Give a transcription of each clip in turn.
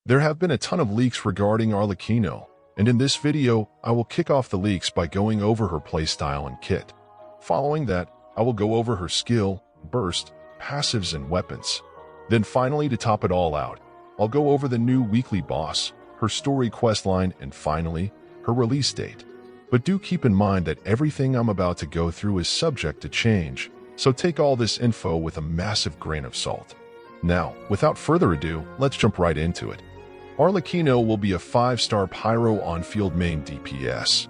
There have been a ton of leaks regarding Arlecchino, and in this video, I will kick off the leaks by going over her playstyle and kit. Following that, I will go over her skill, burst, passives, and weapons. Then finally, to top it all out, I'll go over the new weekly boss, her story questline, and finally, her release date. But do keep in mind that everything I'm about to go through is subject to change, so take all this info with a massive grain of salt. Now, without further ado, let's jump right into it. Arlecchino will be a 5-star Pyro on-field main DPS.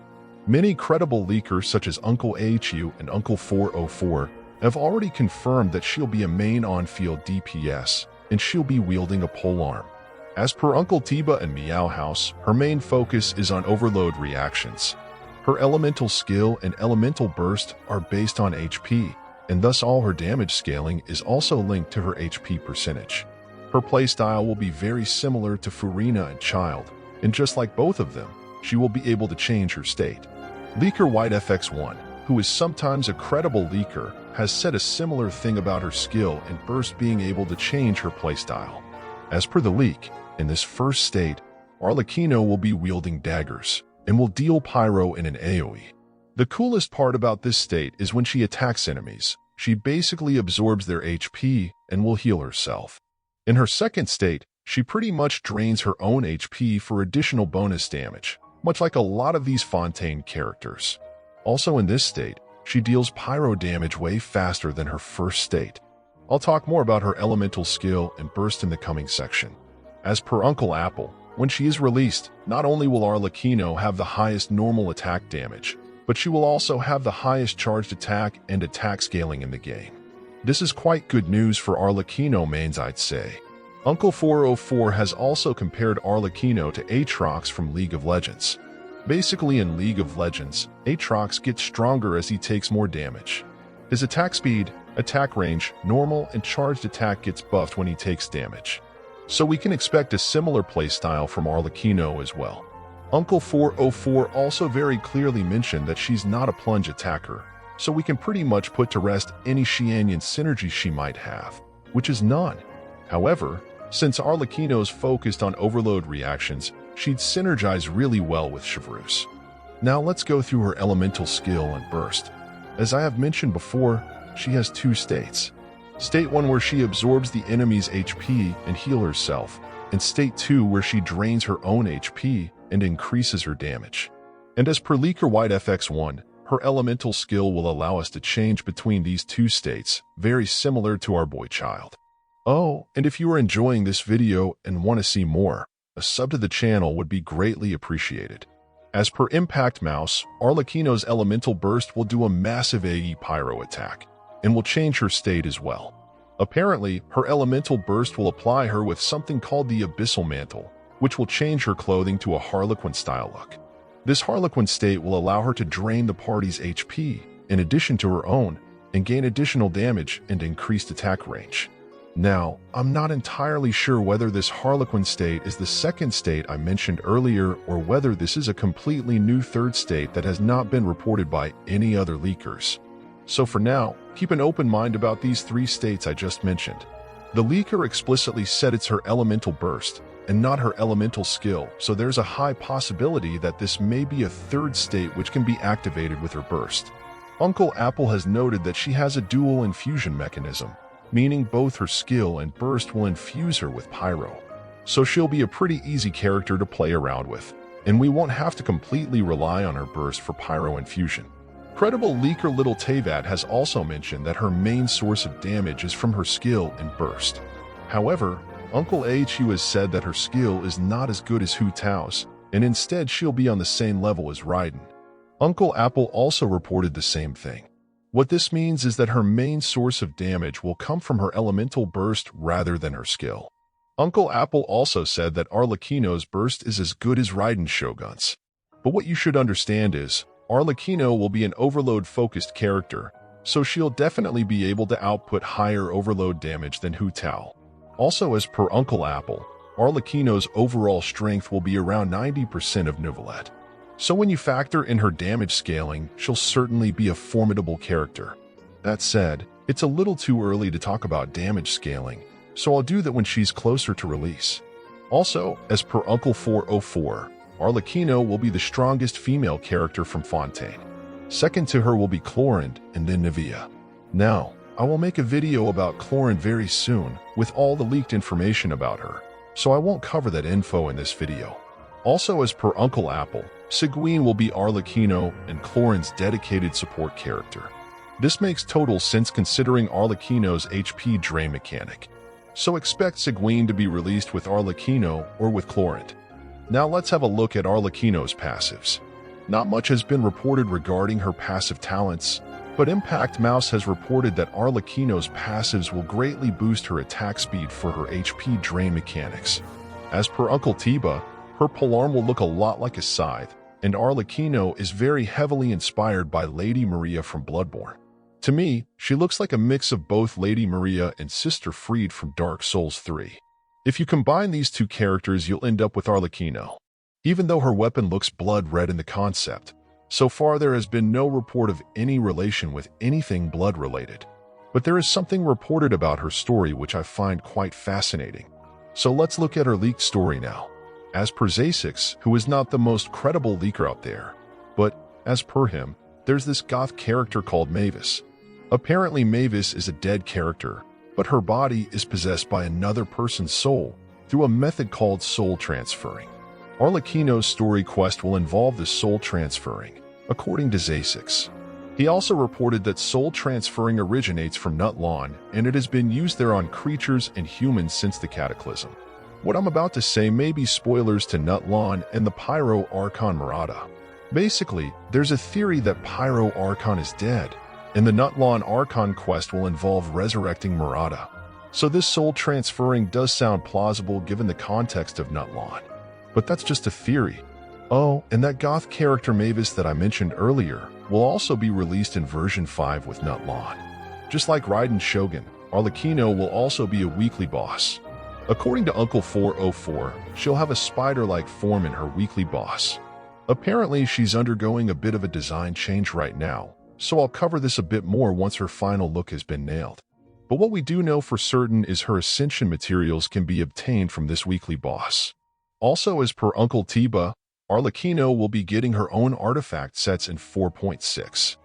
Many credible leakers such as Uncle AHU and Uncle 404 have already confirmed that she'll be a main on-field DPS, and she'll be wielding a polearm. As per Uncle Tiba and Meow House, her main focus is on overload reactions. Her elemental skill and elemental burst are based on HP, and thus all her damage scaling is also linked to her HP percentage. Her playstyle will be very similar to Furina and Child, and just like both of them, she will be able to change her state. Leaker WhiteFX1, who is sometimes a credible leaker, has said a similar thing about her skill and burst being able to change her playstyle. As per the leak, in this first state, Arlecchino will be wielding daggers and will deal pyro in an AoE. The coolest part about this state is when she attacks enemies, she basically absorbs their HP and will heal herself. In her second state, she pretty much drains her own HP for additional bonus damage, much like a lot of these Fontaine characters. Also in this state, she deals pyro damage way faster than her first state. I'll talk more about her elemental skill and burst in the coming section. As per Uncle Apple, when she is released, not only will Arlecchino have the highest normal attack damage, but she will also have the highest charged attack and attack scaling in the game. This is quite good news for Arlecchino mains, I'd say. Uncle 404 has also compared Arlecchino to Aatrox from League of Legends. Basically in League of Legends, Aatrox gets stronger as he takes more damage. His attack speed, attack range, normal, and charged attack gets buffed when he takes damage. So we can expect a similar playstyle from Arlecchino as well. Uncle 404 also very clearly mentioned that she's not a plunge attacker, so we can pretty much put to rest any Xianyan synergy she might have, which is none. However, since Arlecchino's focused on overload reactions, she'd synergize really well with Chevreuse. Now let's go through her elemental skill and burst. As I have mentioned before, she has two states. State 1 where she absorbs the enemy's HP and heals herself, and State 2 where she drains her own HP and increases her damage. And as per Leaker WhiteFX1, her elemental skill will allow us to change between these two states, very similar to our boy Child. Oh, and if you are enjoying this video and want to see more, a sub to the channel would be greatly appreciated. As per Impact Mouse, Arlecchino's elemental burst will do a massive AE pyro attack, and will change her state as well. Apparently, her elemental burst will apply her with something called the Abyssal Mantle, which will change her clothing to a Harlequin-style look. This Harlequin state will allow her to drain the party's HP, in addition to her own, and gain additional damage and increased attack range. Now, I'm not entirely sure whether this Harlequin state is the second state I mentioned earlier or whether this is a completely new third state that has not been reported by any other leakers. So for now, keep an open mind about these three states I just mentioned. The leaker explicitly said it's her elemental burst, and not her elemental skill, so there's a high possibility that this may be a third state which can be activated with her burst. Uncle Apple has noted that she has a dual infusion mechanism, meaning both her skill and burst will infuse her with pyro. So she'll be a pretty easy character to play around with, and we won't have to completely rely on her burst for pyro infusion. Credible leaker Little Teyvat has also mentioned that her main source of damage is from her skill and burst. However, Uncle AHU has said that her skill is not as good as Hu Tao's, and instead she'll be on the same level as Raiden. Uncle Apple also reported the same thing. What this means is that her main source of damage will come from her elemental burst rather than her skill. Uncle Apple also said that Arlecchino's burst is as good as Raiden's Shogun's. But what you should understand is, Arlecchino will be an overload-focused character, so she'll definitely be able to output higher overload damage than Hu Tao. Also, as per Uncle Apple, Arlecchino's overall strength will be around 90% of Neuvillette. So when you factor in her damage scaling, she'll certainly be a formidable character. That said, it's a little too early to talk about damage scaling, so I'll do that when she's closer to release. Also, as per Uncle 404, Arlecchino will be the strongest female character from Fontaine. Second to her will be Chlorinde and then Nivea. Now, I will make a video about Chlorinde very soon with all the leaked information about her, so I won't cover that info in this video. Also, as per Uncle Apple, Seguin will be Arlecchino and Chlorinde's dedicated support character. This makes total sense considering Arlecchino's HP drain mechanic. So expect Seguin to be released with Arlecchino or with Chlorinde. Now let's have a look at Arlecchino's passives. Not much has been reported regarding her passive talents, but Impact Mouse has reported that Arlecchino's passives will greatly boost her attack speed for her HP drain mechanics. As per Uncle Tiba, her polearm will look a lot like a scythe, and Arlecchino is very heavily inspired by Lady Maria from Bloodborne. To me, she looks like a mix of both Lady Maria and Sister Fried from Dark Souls 3. If you combine these two characters, you'll end up with Arlecchino. Even though her weapon looks blood red in the concept, so far there has been no report of any relation with anything blood-related. But there is something reported about her story which I find quite fascinating. So let's look at her leaked story now. As per Zazix, who is not the most credible leaker out there, but, as per him, there's this goth character called Mavis. Apparently Mavis is a dead character, but her body is possessed by another person's soul through a method called soul transferring. Arlecchino's story quest will involve this soul transferring, according to Zazix. He also reported that soul transferring originates from Nutlawn, and it has been used there on creatures and humans since the Cataclysm. What I'm about to say may be spoilers to Nutlawn and the Pyro Archon Murata. Basically, there's a theory that Pyro Archon is dead, and the Nutlawn Archon quest will involve resurrecting Murata. So this soul transferring does sound plausible given the context of Nutlawn. But that's just a theory. Oh, and that goth character Mavis that I mentioned earlier will also be released in version 5 with Nutlawn. Just like Raiden Shogun, Arlecchino will also be a weekly boss. According to Uncle 404, she'll have a spider-like form in her weekly boss. Apparently, she's undergoing a bit of a design change right now, so I'll cover this a bit more once her final look has been nailed. But what we do know for certain is her ascension materials can be obtained from this weekly boss. Also, as per Uncle Tiba, Arlecchino will be getting her own artifact sets in 4.6.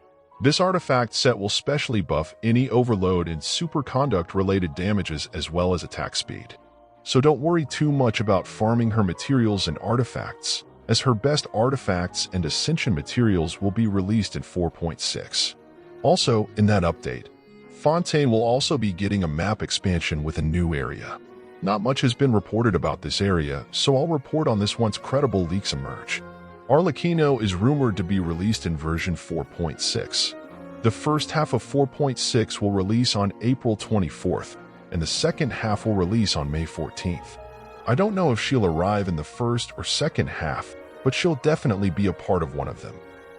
This artifact set will specially buff any overload and superconduct-related damages as well as attack speed. So don't worry too much about farming her materials and artifacts, as her best artifacts and ascension materials will be released in 4.6. Also, in that update, Fontaine will also be getting a map expansion with a new area. Not much has been reported about this area, so I'll report on this once credible leaks emerge. Arlecchino is rumored to be released in version 4.6. The first half of 4.6 will release on April 24th, and the second half will release on May 14th. I don't know if she'll arrive in the first or second half, but she'll definitely be a part of one of them.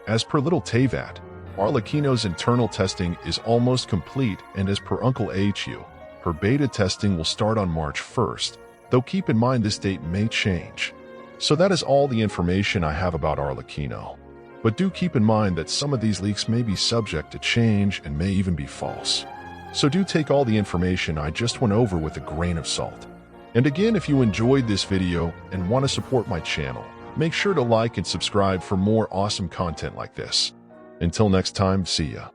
As per Little Tevat, Arlecchino's internal testing is almost complete, and as per Uncle AHU, her beta testing will start on March 1st, though keep in mind this date may change. So that is all the information I have about Arlecchino. But do keep in mind that some of these leaks may be subject to change and may even be false. So do take all the information I just went over with a grain of salt. And again, if you enjoyed this video and want to support my channel, make sure to like and subscribe for more awesome content like this. Until next time, see ya.